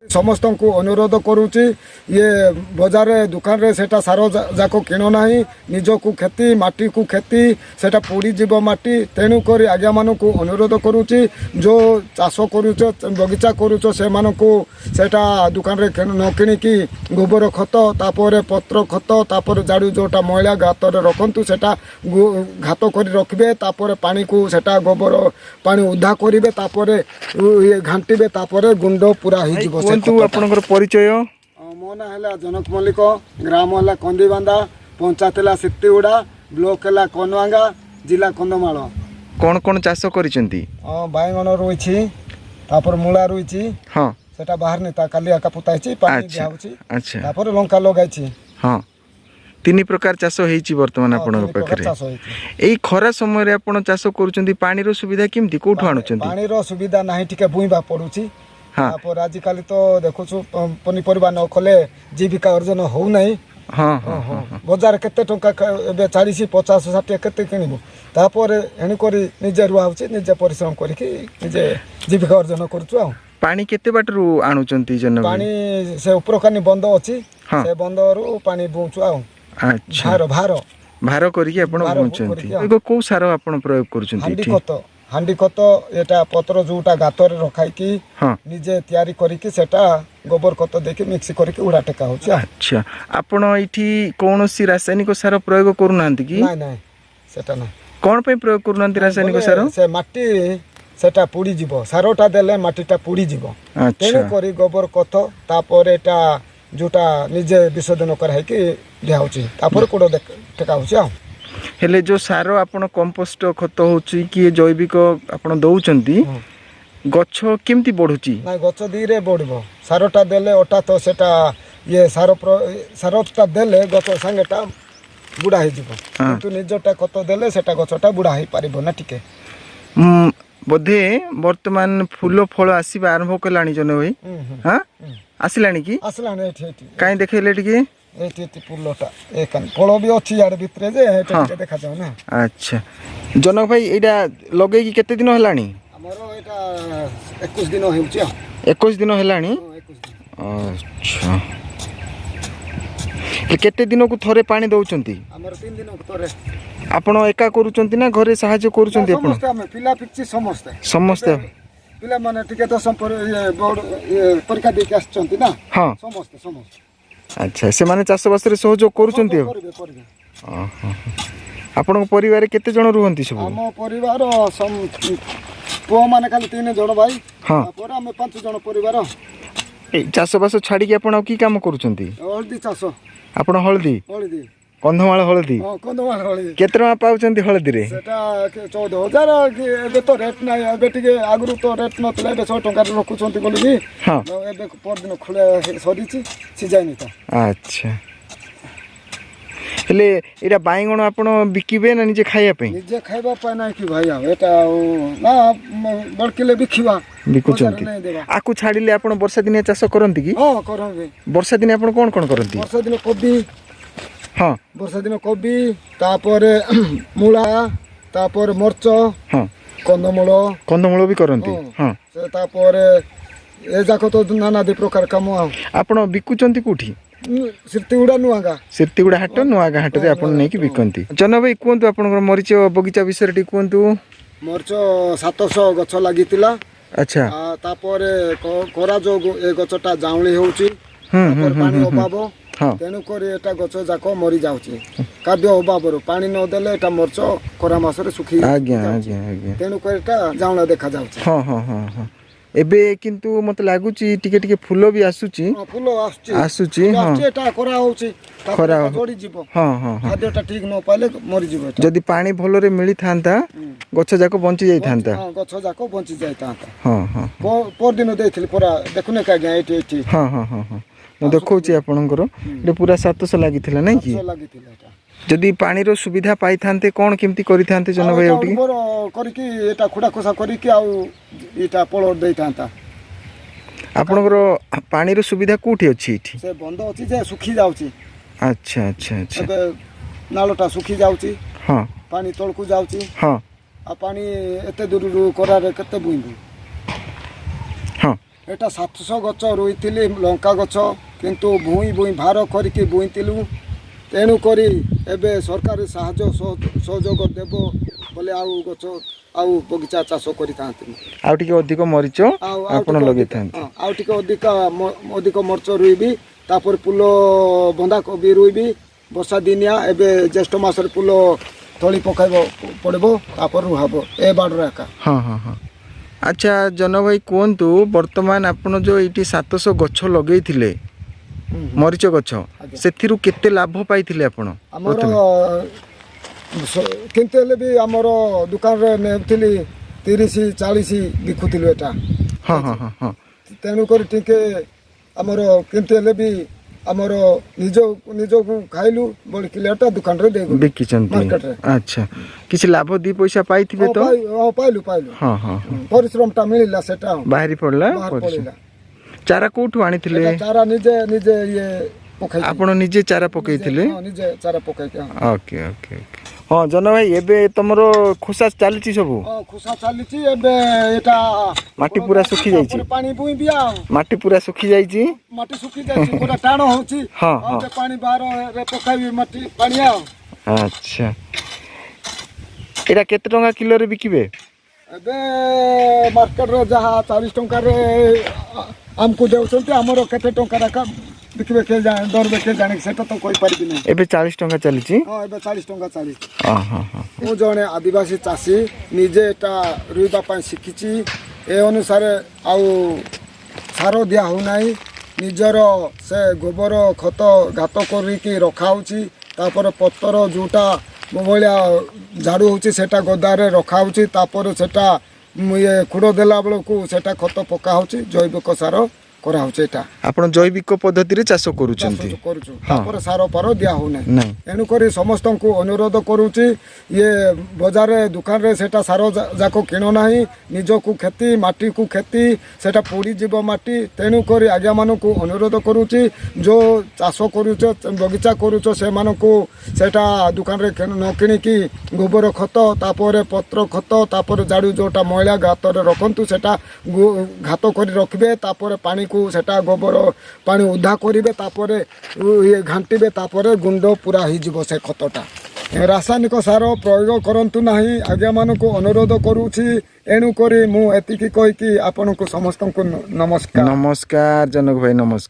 समस्त को अनुरोध करुच्ची ये बजार दुकान रे सेटा सार जाक किण ना निज को खेती माटी को खेती सेटा पोड़ी जीव माटी तेणुक आज्ञा मान को अनुरोध करुच्ची जो चाष करुच बगीचा करुच से सेटा दुकान रे न किणिकी गोबर खत तापर पत्र खत तापर झाड़ू जोटा मैला गात रखु सेटा घात कर रखिए तापर पानी को सेटा गोबर पानी उद्धा करेंगे तापर ये घांटे तापर गुंड पूरा हो आपनकर परिचय मो ना है जनक मल्लिक ग्राम है कंदीबांधा पंचायत है सिक्तिगुड़ा ब्लॉक है कनवांगा जिला कंधमाल कौन कौन चाष करिसेंती बैगन रही तापर मूला रही हाँ सेटा बाहर नहीं काली आका पुताई पानी दिया अच्छा तापर लंका लगाई हाँ तीन प्रकार चाष होईची वर्तमान आपन पाखरे एई खरा समय रे आपन चाष करूचंती पानी रो सुविधा केमती कोठो आनुचंती पानी रो सुविधा नाही टिके बुईबा पडुची हाँ तापर आजिकल तो देखुछु पनीपरिबा न कले जीविका अर्जन हो नहीं हाँ हाँ हाँ बजार केते टंका एबे 40 50 60 केते किनिबो तापर एनी करी निजे रुआ होची निजे परिश्रम करी कि निजे जीविका अर्जन करछु आ पानी केते बाटरू आनुचंती जन पानी से ऊपर कानी बंद अछि हाँ। से बंदरू पानी बुंचु आ अच्छा भार करिके आपण पहुंचंती एगो को सार आपण प्रयोग करूचंती हांडी खत एटा पत्र जोटा गातर रखाई कि हाँ निजे तैयारी करिकि सेटा गोबर खत देके मिक्स करिकि उड़ा टेका होची अच्छा आपण इठी कोनोसी रासायनिक सार प्रयोग करू नांती कि नाही नाही सेटा नाही कोन पे प्रयोग करू नांती रासायनिक सार से माटी सेटा पुड़ी जीवो सारोटा देले माटीटा पुड़ी जीवो तेनु करी गोबर खत तापर एटा जोटा निजे विसर्जन कराई कि दिया होची तापर कोडो टेका होची आ हेले जो सार आपण कंपोस्ट खत होची कि जैविक आपण दउचंती गछ केमती बढ़ुची ना गछ धीरे बढ़बो सारोटा देले ओटा तो सेटा ये सारोटा देले गछ संगेटा बुढ़ा हो जीवो किंतु निजटा खत देले सेटा गछटा बुढ़ा हो पारिबो ना टिके बोधे वर्तमान फूल फल आसीबा आरंभ कलानी जने होई हां आसिलानी कि आसलानी एठी काई देखेले टिके एठी फूलटा एकान फल भी अछि यार भितरे जे एटा देखा जाउ ना अच्छा जनक भाई एटा लगे कि केते दिन हलानी हमरो एटा 21 दिन होउची 21 दिन हलानी अच्छा केते दिन को थरे पानी दउचंती हमर 3 दिन को थरे आपण एका करूचंती ना घरे सहाय्य करूचंती आपण समस्त हम पिला पिक्ची समस्त पिला माने टिके तो संपर ये बोर्ड परीक्षा दे के आछंती ना हां समस्त अच्छा से माने चाष बास रे सहयोग करूचंती आपण परिवार केते जण रहंती सब हम परिवार पो माने खाली 3 जण भाई हां पर हम 5 जण परिवार ए चाष बास छाडी के आपण की काम करूचंती हळदी चाष आपण हळदी कंधमाल हळदी कंधमाल हळदी केते टका पाउचंती हळदी रे सेटा 14000 के एबे तो रेट नाही एबे टिके आगरु तो रेट न तले 100 टका रखुचंती बोली हां एबे पर दिन खुले सरीची सिजाइनी त अच्छा हेले एटा बाइगण आपण बिकिबे ना निजे खाइया पे निजे खाइबा पा ना कि भाई एटा ना बड़किले बिखिबा बिकुचंती आकु छाडिले आपण वर्षा दिन चाष करंती कि हां करबे वर्षा दिन आपण कोन कोन करंती वर्षा दिन कोबी हाँ वर्षा दिन कोबी तापर मूला तापर मरच हाँ कंदमूल भी करंती हाँ से तापर ए जाको तो नाना दे प्रकार काम आपण बिकुचंती कोठी सिर्तिगुड़ा हाट नुआगा हाट रे आपण नै कि बिकंती जन भाई कोंतु आपनकर मरीच बगीचा विषय टी कोंतु मरच 700 गछ लागितिला अच्छा तापर कोरा जो ए गछटा जाउली होउची तापर पानी अभाव तेणु कर एटा गछ जाको मरी जाउची खाद्य अभाव पानी न देले एटा मरच कोरा मास रे सुखी आज्ञा आज्ञा आज्ञा तेणु कर एटा जाउला देखा जाउची हां हां हां हां एबे किंतु मते लागुची टिके टिके फूल भी आसुची फूल आसुची हां एटा कोरा होउची खरा जोड़ी जीवो हां हां खाद्यटा ठीक न पाले मरि जीवो एटा जदी पानी भलो रे मिली थांता गछ जाको बंची जाई थांता हां गछ जाको बंची जाई थांता हां हां पर दिन देथिल पूरा देखुने का गया एटी हां हां हां हां म देखौची आपनकर ए पूरा 700 लागिथिला नै कि लागिथिला एटा जदि पानी रो सुविधा पाई थांते कोन केमती करि थांते जन भाई उठी करके एटा खुडा खोसा करके आ एटा पळो देई थांता आपनकर पानी रो सुविधा कोठी अछि इठी से बंद अछि जे सुखी जाउची अच्छा अच्छा अच्छा एबे नालोटा सुखी जाउची हां पानी तळकु जाउची हां आ पानी एते दूर कोरा रे कते बुइबू हां এটা 700 ଗଛ ରୁଇଥିଲି ଲଙ୍କା ଗଛ କିନ୍ତୁ ଭୁଇଁ ଭୁଇଁ ଭାର କରିକି ବୁଇଥିଲୁ ତେଣୁ କରି ଏବେ ସରକାରୀ ସାହାଯ୍ୟ ସହଯୋଗ ଦେବ ବୋଲେ ଆଉ ଗଛ ଆଉ ବଗିଚା ଚାଷ କରିଥାନ୍ତି ଆଉ ଟିକେ ଅଧିକ ମରିଚ ଆପଣ ଲଗେଇଥାନ୍ତି ଆଉ ଟିକେ ଅଧିକ ମରିଚ ରୁଇବି ତାପରେ ଫୁଲ ବନ୍ଧାକୋବି ରୁଇବି ବର୍ଷା ଦିନିଆ ଏବେ ଜ୍ୟେଷ୍ଠ ମାସରେ ଫୁଲ ତଳି ପକାଇବ ପଡ଼ିବ ତାପରେ ରୁହାବ ଏ ବାଡ଼ରେ ଏକା ହଁ ହଁ ହଁ ଆଚ୍ଛା ଜନ ଭାଇ କୁହନ୍ତୁ ବର୍ତ୍ତମାନ ଆପଣ ଯେଉଁ ଏଇଠି 700 ଗଛ ଲଗେଇଥିଲେ ମରିଚ ଗଛ ସେଥିରୁ କେତେ ଲାଭ ପାଇଥିଲେ ଆପଣ ଆମର କିନ୍ତୁ ହେଲେ ବି ଆମର ଦୋକାନରେ ନେଉଥିଲି 30-40 ବିକୁଥିଲୁ ଏଟା ହଁ ହଁ ହଁ ହଁ ତେଣୁକରି ଟିକେ ଆମର କିନ୍ତୁ ହେଲେ ବି ଆମର ନିଜକୁ ଖାଇଲୁ ବଳି କିଲୋଟା ଦୋକାନରେ ଦେଇଗଲୁ ବିକିଛନ୍ତି ମାର୍କେଟରେ ଆଚ୍ଛା କିଛି ଲାଭ 2 ପଇସା ପାଇଥିବେ ତ ପାଇଲୁ ହଁ ହଁ ପରିଶ୍ରମଟା ମିଳିଲା ସେଟା ବାହାରି ପଡ଼ିଲା ପଡ଼ିଲା ଚାରା କୋଉଠୁ ଆଣିଥିଲେ ଚାରା ନିଜେ ଇଏ ପକାଇ ଆପଣ ନିଜେ ଚାରା ପକେଇଥିଲେ ନିଜେ ଚାରା ପକାଇକି ଓକେ ଓକେ ଓକେ ହଁ ଜନ ଭାଇ ଏବେ ତମର ଖୋସା ଚାଲିଛି ସବୁ ଖୁସା ଚାଲିଛି ଏବେ ଏଟା ମାଟି ପୁରା ଶୁଖି ଯାଇଛି ପାଣି ବୁଇବି ଆଉ ମାଟି ପୁରା ଶୁଖି ଯାଇଛି ମାଟି ଶୁଖି ଯାଇଛି ପୁରା ଟାଣ ହଉଛି ହଁ ହଁ ପାଣି ବାହାରରେ ପକାଇବି ମାଟି ପାଣି ଆଉ ଆଚ୍ଛା ଏଇଟା କେତେ ଟଙ୍କା କିଲୋରେ ବିକିବେ ଏବେ ମାର୍କେଟରେ ଯାହା 40 ଟଙ୍କାରେ ଆମକୁ ଦେଉଛନ୍ତି ଆମର କେତେ ଟଙ୍କା ରାଖା ବିକିବେ କେ ଦରବେ କେ ଜାଣେ ସେଟା ତ କହିପାରିବି ନାହିଁ ଏବେ 40 ଟଙ୍କା ଚାଲିଛି ହଁ ଏବେ 40 ଟଙ୍କା ଚାଲିଛି ହଁ ହଁ ମୁଁ ଜଣେ ଆଦିବାସୀ ଚାଷୀ ନିଜେ ଏଟା ରୁଇବା ପାଇଁ ଶିଖିଛି ଏ ଅନୁସାରେ ଆଉ ସାର ଦିଆ ହେଉନାହିଁ ନିଜର ସେ ଗୋବର ଖତ ଗାତ କରିକି ରଖାହେଉଛି ତାପରେ ପତ୍ର ଯେଉଁଟା ଭଳିଆ ଝାଡ଼ୁ ହେଉଛି ସେଟା ଗଦାରେ ରଖାହେଉଛି ତାପରେ ସେଟା ଇଏ ଖୁଡ଼ ଦେଲା ବେଳକୁ ସେଟା ଖତ ପକା ହେଉଛି ଜୈବିକ ସାର କରାହେଉଛି ଏଟା ଆପଣ ଜୈବିକ ପଦ୍ଧତିରେ ଚାଷ କରୁଛନ୍ତି କରୁଛୁ ତାପରେ ସାର ପାର ଦିଆ ହେଉନାହିଁ ନାଇଁ ତେଣୁକରି ସମସ୍ତଙ୍କୁ ଅନୁରୋଧ କରୁଛି ଇଏ ବଜାରରେ ଦୋକାନରେ ସେଟା ସାର ଯାକ କିଣ ନାହିଁ ନିଜକୁ କ୍ଷତି ମାଟିକୁ କ୍ଷତି ସେଟା ପୋଡ଼ିଯିବ ମାଟି ତେଣୁକରି ଆଜ୍ଞାମାନଙ୍କୁ ଅନୁରୋଧ କରୁଛି ଯେଉଁ ଚାଷ କରୁଛ ବଗିଚା କରୁଛ ସେମାନଙ୍କୁ ସେଟା ଦୋକାନରେ ନ କିଣିକି ଗୋବର ଖତ ତାପରେ ପତ୍ର ଖତ ତାପରେ ଝାଡ଼ୁ ଯେଉଁଟା ମଇଳା ଗାତରେ ରଖନ୍ତୁ ସେଟା ଘାତ କରି ରଖିବେ ତାପରେ ପାଣିକୁ ସେଟା ଗୋବର ପାଣି ଉଧା କରିବେ ତାପରେ ଇଏ ଘାଣ୍ଟିବେ ତାପରେ ଗୁଣ୍ଡ ପୁରା ହେଇଯିବ ସେ ଖତଟା ରାସାୟନିକ ସାର ପ୍ରୟୋଗ କରନ୍ତୁ ନାହିଁ ଆଜ୍ଞାମାନଙ୍କୁ ଅନୁରୋଧ କରୁଛି ଏଣୁକରି ମୁଁ ଏତିକି କହିକି ଆପଣଙ୍କୁ ସମସ୍ତଙ୍କୁ ନମସ୍କାର ନମସ୍କାର ଜନକ ଭାଇ ନମସ୍କାର